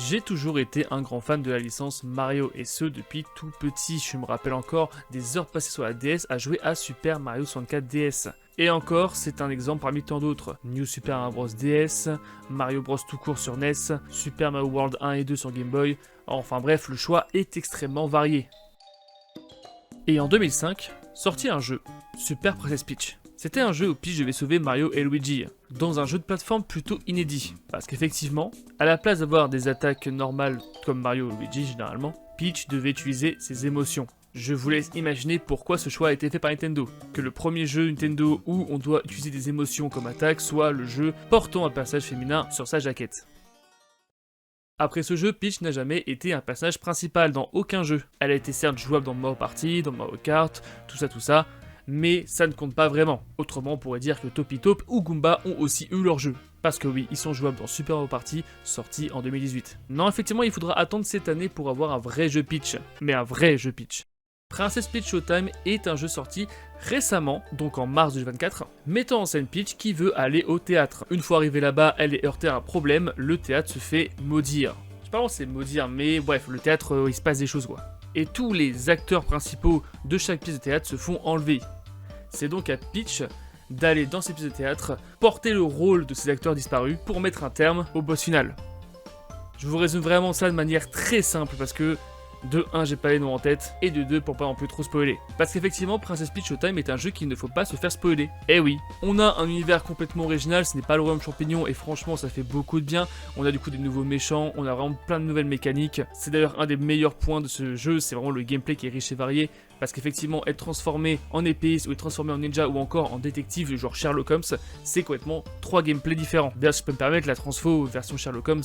J'ai toujours été un grand fan de la licence Mario, et ce depuis tout petit. Je me rappelle encore des heures passées sur la DS à jouer à Super Mario 64 DS. Et encore, c'est un exemple parmi tant d'autres. New Super Mario Bros DS, Mario Bros tout court sur NES, Super Mario World 1 et 2 sur Game Boy. Enfin bref, le choix est extrêmement varié. Et en 2005, sortit un jeu, Super Princess Peach. C'était un jeu où Peach devait sauver Mario et Luigi, dans un jeu de plateforme plutôt inédit. Parce qu'effectivement, à la place d'avoir des attaques normales comme Mario ou Luigi généralement, Peach devait utiliser ses émotions. Je vous laisse imaginer pourquoi ce choix a été fait par Nintendo. Que le premier jeu Nintendo où on doit utiliser des émotions comme attaque soit le jeu portant un personnage féminin sur sa jaquette. Après ce jeu, Peach n'a jamais été un personnage principal dans aucun jeu. Elle a été certes jouable dans Mario Party, dans Mario Kart, tout ça, mais ça ne compte pas vraiment. Autrement, on pourrait dire que Topi Top ou Goomba ont aussi eu leur jeu. Parce que oui, ils sont jouables dans Super Mario Party, sorti en 2018. Non, effectivement, il faudra attendre cette année pour avoir un vrai jeu Peach. Mais un vrai jeu Peach. Princess Peach Showtime est un jeu sorti récemment, donc en mars 2024, mettant en scène Peach qui veut aller au théâtre. Une fois arrivée là-bas, elle est heurtée à un problème, le théâtre se fait maudire. Je sais pas si c'est maudire, mais bref, le théâtre, il se passe des choses quoi. Et tous les acteurs principaux de chaque pièce de théâtre se font enlever. C'est donc à Peach d'aller dans ces pièces de théâtre, porter le rôle de ces acteurs disparus pour mettre un terme au boss final. Je vous résume vraiment ça de manière très simple parce que de 1, j'ai pas les noms en tête, et de 2, pour pas non plus trop spoiler. Parce qu'effectivement, Princess Peach Showtime est un jeu qu'il ne faut pas se faire spoiler. Eh oui, on a un univers complètement original, ce n'est pas le royaume champignon, et franchement, ça fait beaucoup de bien. On a du coup des nouveaux méchants, on a vraiment plein de nouvelles mécaniques. C'est d'ailleurs un des meilleurs points de ce jeu, c'est vraiment le gameplay qui est riche et varié. Parce qu'effectivement, être transformé en épéiste, ou être transformé en ninja, ou encore en détective du genre Sherlock Holmes, c'est complètement 3 gameplays différents. D'ailleurs, si je peux me permettre, la transfo version Sherlock Holmes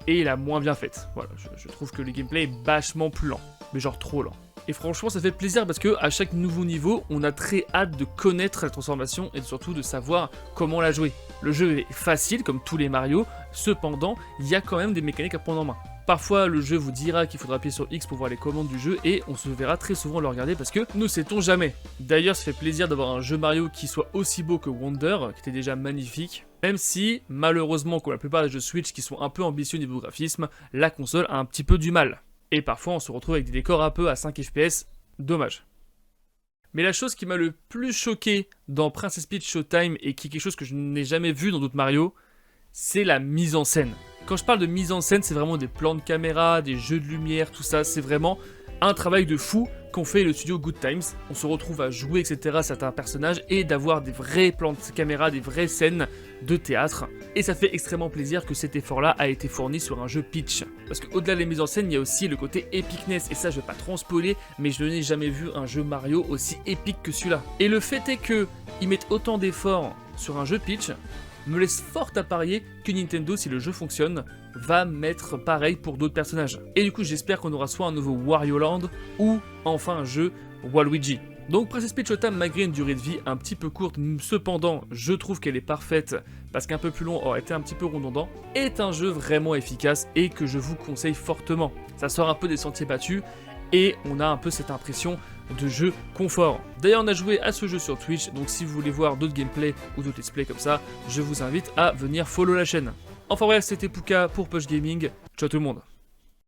est la moins bien faite. Voilà, je trouve que le gameplay est vachement plus lent, mais genre trop lent. Et franchement, ça fait plaisir parce que à chaque nouveau niveau, on a très hâte de connaître la transformation et surtout de savoir comment la jouer. Le jeu est facile, comme tous les Mario, cependant, il y a quand même des mécaniques à prendre en main. Parfois, le jeu vous dira qu'il faudra appuyer sur X pour voir les commandes du jeu et on se verra très souvent le regarder parce que ne sait-on jamais. D'ailleurs, ça fait plaisir d'avoir un jeu Mario qui soit aussi beau que Wonder, qui était déjà magnifique. Même si, malheureusement, comme la plupart des jeux Switch qui sont un peu ambitieux niveau graphisme, la console a un petit peu du mal. Et parfois, on se retrouve avec des décors un peu à 5 FPS, dommage. Mais la chose qui m'a le plus choqué dans Princess Peach Showtime et qui est quelque chose que je n'ai jamais vu dans d'autres Mario, c'est la mise en scène. Quand je parle de mise en scène, c'est vraiment des plans de caméra, des jeux de lumière, tout ça, c'est vraiment un travail de fou qu'ont fait le studio Good Times. On se retrouve à jouer, etc., certains personnages, et d'avoir des vrais plans de caméra, des vraies scènes de théâtre. Et ça fait extrêmement plaisir que cet effort-là a été fourni sur un jeu Peach. Parce qu'au-delà des mises en scène, il y a aussi le côté epicness, et ça je vais pas trop en spoiler, mais je n'ai jamais vu un jeu Mario aussi épique que celui-là. Et le fait est qu'ils mettent autant d'efforts sur un jeu Peach, me laisse fort à parier que Nintendo, si le jeu fonctionne, va mettre pareil pour d'autres personnages. Et du coup, j'espère qu'on aura soit un nouveau Wario Land, ou enfin un jeu Waluigi. Donc Princess Peach Showtime, malgré une durée de vie un petit peu courte, cependant, je trouve qu'elle est parfaite, parce qu'un peu plus long aurait été un petit peu redondant, est un jeu vraiment efficace et que je vous conseille fortement. Ça sort un peu des sentiers battus, et on a un peu cette impression de jeu confort. D'ailleurs, on a joué à ce jeu sur Twitch, donc si vous voulez voir d'autres gameplays ou d'autres let's play comme ça, je vous invite à venir follow la chaîne. Enfin bref, c'était Pouka pour Push Gaming. Ciao tout le monde.